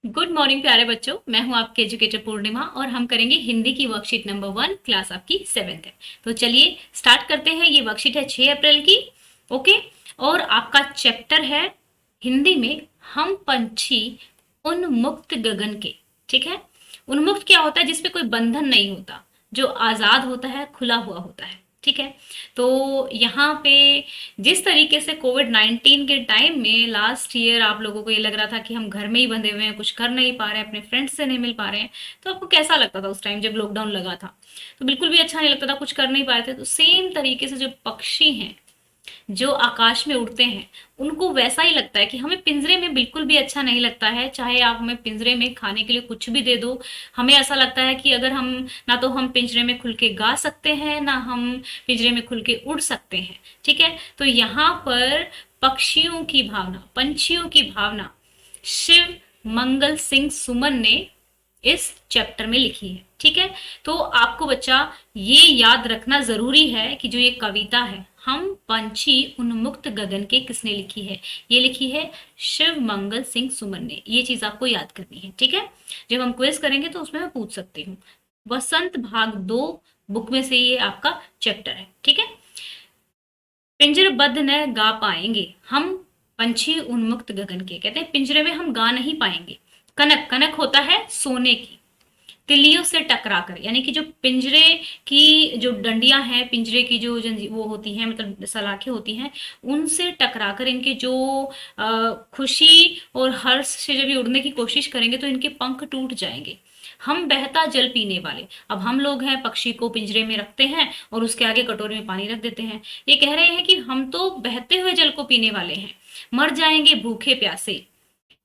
Good morning प्यारे बच्चों, मैं हूं आपके एजुकेटर पूर्णिमा और हम करेंगे हिंदी की वर्कशीट नंबर 1। क्लास आपकी 7th है। तो चलिए स्टार्ट करते हैं। ये वर्कशीट है 6 अप्रैल की। ओके। और आपका चैप्टर है हिंदी में हम पंछी उन्मुक्त गगन के। ठीक है। उन्मुक्त क्या होता है? जिसपे कोई बंधन नहीं होता, जो आजाद होता है, खुला हुआ होता है। ठीक है। तो यहाँ पे जिस तरीके से कोविड-19 के टाइम में लास्ट ईयर आप लोगों को ये लग रहा था कि हम घर में ही बंधे हुए हैं, कुछ कर नहीं पा रहे हैं, अपने फ्रेंड्स से नहीं मिल पा रहे हैं, तो आपको कैसा लगता था उस टाइम जब लॉकडाउन लगा था? तो बिल्कुल भी अच्छा नहीं लगता था, कुछ कर नहीं पा रहे थे। तो सेम तरीके से जो पक्षी हैं, जो आकाश में उड़ते हैं, उनको वैसा ही लगता है कि हमें पिंजरे में बिल्कुल भी अच्छा नहीं लगता है। चाहे आप हमें पिंजरे में खाने के लिए कुछ भी दे दो, हमें ऐसा लगता है कि अगर हम ना तो हम पिंजरे में खुल के गा सकते हैं, ना हम पिंजरे में खुल के उड़ सकते हैं। ठीक है। तो यहाँ पर पक्षियों की भावना, पंछियों की भावना शिव मंगल सिंह सुमन ने इस चैप्टर में लिखी है। ठीक है। तो आपको बच्चा ये याद रखना जरूरी है कि जो ये कविता है हम पंछी उन्मुक्त गगन के, किसने लिखी है? ये लिखी है शिव मंगल सिंह सुमन ने। ये चीज आपको याद करनी है। ठीक है। जब हम क्विज करेंगे तो उसमें मैं पूछ सकती हूँ। वसंत भाग 2 बुक में से ये आपका चैप्टर है। ठीक है। पिंजरबद्ध न गा पाएंगे हम पंछी उन्मुक्त गगन के। कहते हैं पिंजरे में हम गा नहीं पाएंगे। कनक, कनक होता है सोने की, तिल्लियों से टकराकर, यानी कि जो पिंजरे की जो डंडियां हैं, पिंजरे की जो वो होती हैं, मतलब सलाखें होती हैं, उनसे टकराकर इनके जो खुशी और हर्ष से जब ये उड़ने की कोशिश करेंगे तो इनके पंख टूट जाएंगे। हम बहता जल पीने वाले, अब हम लोग हैं पक्षी को पिंजरे में रखते हैं और उसके आगे कटोरी में पानी रख देते हैं। ये कह रहे हैं कि हम तो बहते हुए जल को पीने वाले हैं, मर जाएंगे भूखे प्यासे,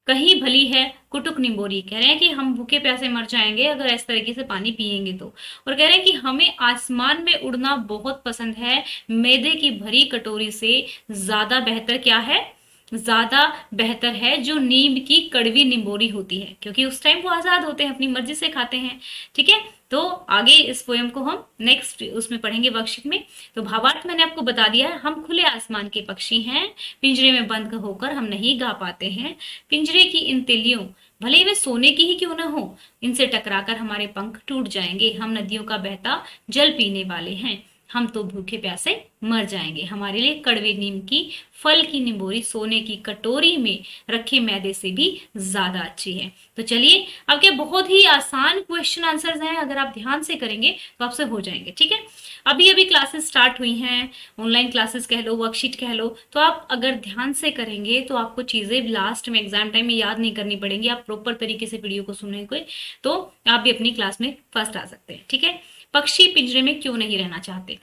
कहीं भली है कुटुक निम्बोरी। कह रहे हैं कि हम भूखे प्यासे मर जाएंगे अगर इस तरीके से पानी पिएंगे तो। और कह रहे हैं कि हमें आसमान में उड़ना बहुत पसंद है, मैदे की भरी कटोरी से ज्यादा बेहतर क्या है? ज्यादा बेहतर है जो नीम की कड़वी निम्बोरी होती है, क्योंकि उस टाइम वो आजाद होते हैं, अपनी मर्जी से खाते हैं। ठीक है। तो आगे इस पोएम को हम नेक्स्ट उसमें पढ़ेंगे वर्कशीट में। तो भावार्थ मैंने आपको बता दिया है। हम खुले आसमान के पक्षी हैं, पिंजरे में बंद होकर हम नहीं गा पाते हैं। पिंजरे की इन तिलियों, भले ही वे सोने की ही क्यों न हो, इनसे टकराकर हमारे पंख टूट जाएंगे। हम नदियों का बहता जल पीने वाले हैं, हम तो भूखे प्यासे मर जाएंगे। हमारे लिए कड़वे नीम की फल की निम्बोरी सोने की कटोरी में रखे मैदे से भी ज्यादा अच्छी है। तो चलिए, अब क्या बहुत ही आसान क्वेश्चन आंसर्स हैं, अगर आप ध्यान से करेंगे तो आपसे हो जाएंगे। ठीक है। अभी अभी क्लासेस स्टार्ट हुई हैं, ऑनलाइन क्लासेस कह लो, वर्कशीट कह लो, तो आप अगर ध्यान से करेंगे तो आपको चीजें लास्ट में एग्जाम टाइम में याद नहीं करनी पड़ेंगी। आप प्रॉपर तरीके से वीडियो को सुनेंगे तो आप भी अपनी क्लास में फर्स्ट आ सकते हैं। ठीक है। पक्षी पिंजरे में क्यों नहीं रहना चाहते?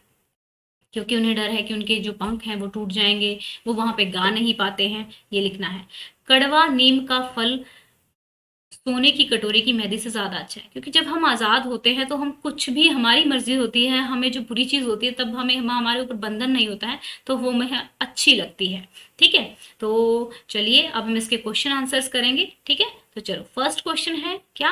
क्योंकि उन्हें डर है कि उनके जो पंख हैं वो टूट जाएंगे, वो वहां पे गा नहीं पाते हैं। ये लिखना है। कड़वा नीम का फल सोने की कटोरी की मैदे से ज्यादा अच्छा है, क्योंकि जब हम आजाद होते हैं तो हम कुछ भी, हमारी मर्जी होती है, हमें जो बुरी चीज होती है तब हमें हमारे ऊपर बंधन नहीं होता है, तो वो हमें अच्छी लगती है। ठीक है। तो चलिए अब हम इसके क्वेश्चन आंसर्स करेंगे। ठीक है। तो चलो, फर्स्ट क्वेश्चन है क्या?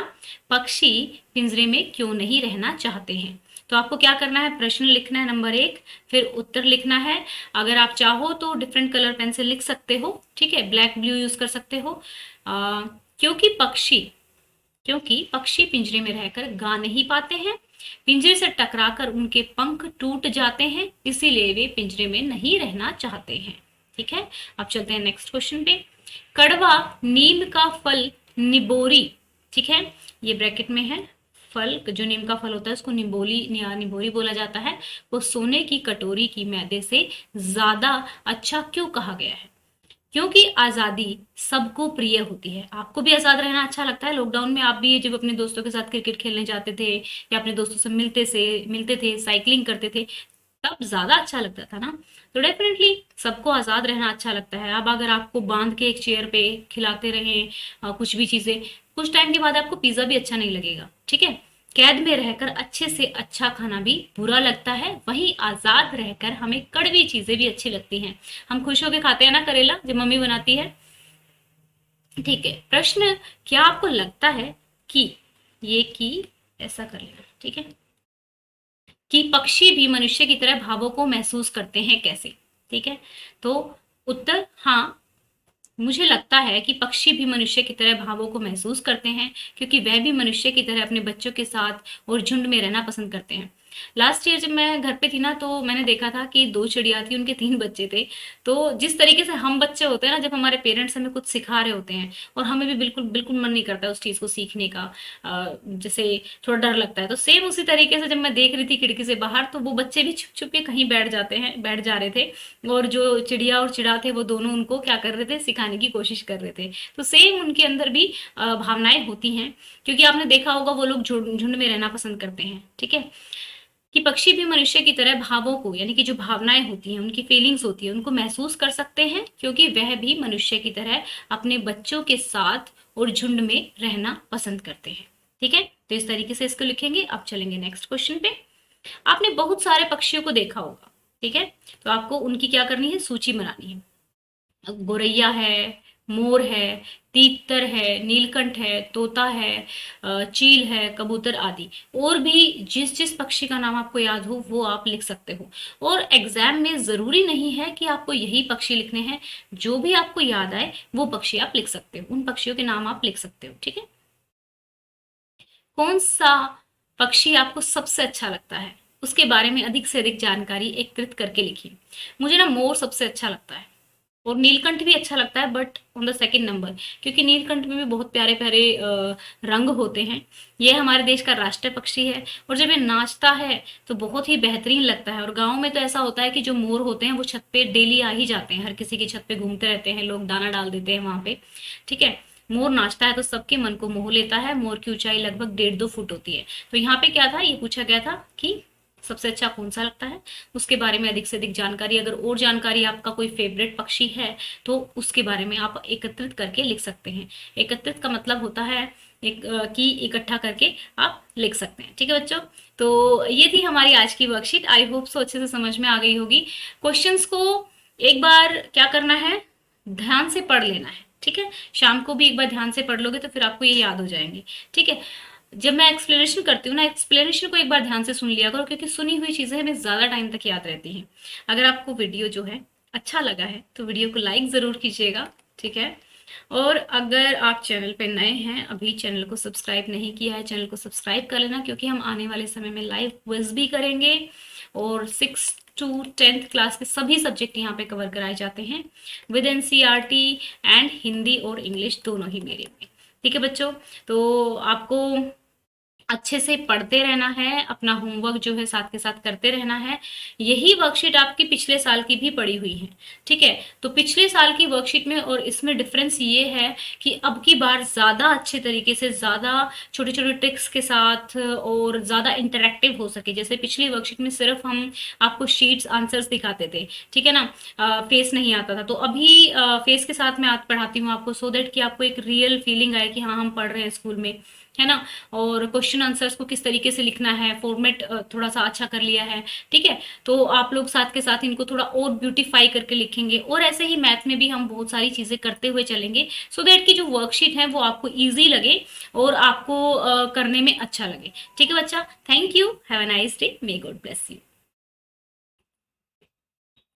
पक्षी पिंजरे में क्यों नहीं रहना चाहते हैं? तो आपको क्या करना है? प्रश्न लिखना है नंबर 1, फिर उत्तर लिखना है। अगर आप चाहो तो डिफरेंट कलर पेन से लिख सकते हो। ठीक है। ब्लैक ब्लू यूज कर सकते हो। आ, क्योंकि पक्षी क्योंकि पक्षी पिंजरे में रहकर गा नहीं पाते हैं, पिंजरे से टकराकर उनके पंख टूट जाते हैं, इसीलिए वे पिंजरे में नहीं रहना चाहते हैं। ठीक है। अब चलते हैं नेक्स्ट क्वेश्चन पे। कड़वा नीम का फल निबोरी। ठीक है। ये ब्रैकेट में है। फल, जो नीम का फल होता है उसको निबोली या निबोरी बोला जाता है। वो सोने की कटोरी की मैदे से ज्यादा अच्छा क्यों कहा गया है? क्योंकि आजादी सबको प्रिय होती है। आपको भी आजाद रहना अच्छा लगता है। लॉकडाउन में आप भी जब अपने दोस्तों के साथ क्रिकेट खेलने जाते थे या अपने दोस्तों से मिलते थे, साइकिलिंग करते थे, तब ज्यादा अच्छा लगता था ना। तो डेफिनेटली सबको आजाद रहना अच्छा लगता है। अब अगर आपको बांध के एक चेयर पे खिलाते रहें कुछ भी चीजें, कुछ टाइम के बाद आपको पिज्जा भी अच्छा नहीं लगेगा। ठीक है। कैद में रहकर अच्छे से अच्छा खाना भी बुरा लगता है, वहीं आजाद रहकर हमें कड़वी चीजें भी अच्छी लगती हैं। हम खुश होकर खाते हैं ना करेला, जब मम्मी बनाती है। ठीक है। प्रश्न, क्या आपको लगता है कि ये कि ऐसा कर लेना। ठीक है। कि पक्षी भी मनुष्य की तरह भावों को महसूस करते हैं कैसे? ठीक है। तो उत्तर हाँ, मुझे लगता है कि पक्षी भी मनुष्य की तरह भावों को महसूस करते हैं, क्योंकि वह भी मनुष्य की तरह अपने बच्चों के साथ और झुंड में रहना पसंद करते हैं। लास्ट ईयर जब मैं घर पे थी ना, तो मैंने देखा था कि 2 चिड़िया थी, उनके 3 बच्चे थे। तो जिस तरीके से हम बच्चे होते हैं ना, जब हमारे पेरेंट्स हमें कुछ सिखा रहे होते हैं और हमें भी बिल्कुल बिल्कुल मन नहीं करता उस चीज़ को सीखने का, जैसे थोड़ा डर लगता है, तो सेम उसी तरीके से जब मैं देख रही थी खिड़की से बाहर, तो वो बच्चे भी छुप-छुप के कहीं बैठ जा रहे थे, और जो चिड़िया और चिड़ा थे वो दोनों उनको क्या कर रहे थे, सिखाने की कोशिश कर रहे थे। तो सेम उनके अंदर भी भावनाएँ होती हैं, क्योंकि आपने देखा होगा वो लोग झुंड में रहना पसंद करते हैं, ठीक है? कि पक्षी भी मनुष्य की तरह भावों को, यानी कि जो भावनाएं होती हैं, उनकी फीलिंग्स होती है, उनको महसूस कर सकते हैं, क्योंकि वह भी मनुष्य की तरह अपने बच्चों के साथ और झुंड में रहना पसंद करते हैं। ठीक है, तो इस तरीके से इसको लिखेंगे। अब चलेंगे नेक्स्ट क्वेश्चन पे। आपने बहुत सारे पक्षियों को देखा होगा, ठीक है, तो आपको उनकी क्या करनी है, सूची बनानी है। गोरैया है, मोर है, तीतर है, नीलकंठ है, तोता है, चील है, कबूतर आदि। और भी जिस जिस पक्षी का नाम आपको याद हो वो आप लिख सकते हो। और एग्जाम में जरूरी नहीं है कि आपको यही पक्षी लिखने हैं, जो भी आपको याद आए वो पक्षी आप लिख सकते हो, उन पक्षियों के नाम आप लिख सकते हो। ठीक है, कौन सा पक्षी आपको सबसे अच्छा लगता है, उसके बारे में अधिक से अधिक जानकारी एकत्रित करके लिखिए। मुझे ना मोर सबसे अच्छा लगता है, और नीलकंठ भी अच्छा लगता है, but on the second number, क्योंकि नीलकंठ में भी बहुत प्यारे प्यारे रंग होते हैं। ये हमारे देश का राष्ट्रीय पक्षी है, और जब ये नाचता है तो बहुत ही बेहतरीन लगता है। और गांव में तो ऐसा होता है कि जो मोर होते हैं वो छत पे डेली आ ही जाते हैं, हर किसी की छत पे घूमते रहते हैं, लोग दाना डाल देते हैं वहां पे। ठीक है, मोर नाचता है तो सबके मन को मोह लेता है। मोर की ऊंचाई लगभग 1.5-2 फुट होती है। तो यहाँ पे क्या था, ये पूछा गया था कि सबसे अच्छा कौन सा लगता है, उसके बारे में अधिक से अधिक जानकारी। अगर और जानकारी, आपका कोई फेवरेट पक्षी है तो उसके बारे में आप एकत्रित करके लिख सकते हैं। एकत्रित का मतलब होता है कि इकट्ठा करके आप लिख सकते हैं। ठीक है बच्चों, तो ये थी हमारी आज की वर्कशीट। आई होप सो अच्छे से समझ में आ गई होगी। क्वेश्चंस को एक बार क्या करना है, ध्यान से पढ़ लेना है। ठीक है, शाम को भी एक बार ध्यान से पढ़ लोगे तो फिर आपको ये याद हो जाएंगे। ठीक है, जब मैं एक्सप्लेनेशन करती हूँ ना, एक्सप्लेनेशन को एक बार ध्यान से सुन लिया करो, क्योंकि सुनी हुई चीजें हमें ज्यादा टाइम तक याद रहती हैं। अगर आपको वीडियो जो है अच्छा लगा है तो वीडियो को लाइक जरूर कीजिएगा। ठीक है, और अगर आप चैनल पे नए हैं, अभी चैनल को सब्सक्राइब नहीं किया है, चैनल को सब्सक्राइब कर लेना, क्योंकि हम आने वाले समय में लाइव क्विज भी करेंगे, और 6 to 10th क्लास के सभी सब्जेक्ट यहाँ पे कवर कराए जाते हैं, विद एनसीईआरटी एंड हिंदी और इंग्लिश दोनों ही मीडियम में। ठीक है बच्चों, तो आपको अच्छे से पढ़ते रहना है, अपना होमवर्क जो है साथ के साथ करते रहना है। यही वर्कशीट आपकी पिछले साल की भी पड़ी हुई है। ठीक है, तो पिछले साल की वर्कशीट में और इसमें डिफरेंस ये है कि अब की बार ज्यादा अच्छे तरीके से, ज्यादा छोटे छोटे ट्रिक्स के साथ और ज्यादा इंटरेक्टिव हो सके। जैसे पिछली वर्कशीट में सिर्फ हम आपको शीट्स आंसर्स दिखाते थे, ठीक है ना, फेस नहीं आता था। तो अभी फेस के साथ मैं पढ़ाती हूँ आपको, सो दैट कि आपको एक रियल फीलिंग आए कि हाँ हम पढ़ रहे हैं स्कूल में, है ना। और क्वेश्चन आंसर्स को किस तरीके से लिखना है, फॉर्मेट थोड़ा सा अच्छा कर लिया है। ठीक है, तो आप लोग साथ के साथ इनको थोड़ा और ब्यूटीफाई करके लिखेंगे, और ऐसे ही मैथ में भी हम बहुत सारी चीजें करते हुए चलेंगे, सो दैट कि जो वर्कशीट है वो आपको ईजी लगे और आपको करने में अच्छा लगे। ठीक है बच्चा, thank you, have a nice day, may God bless you.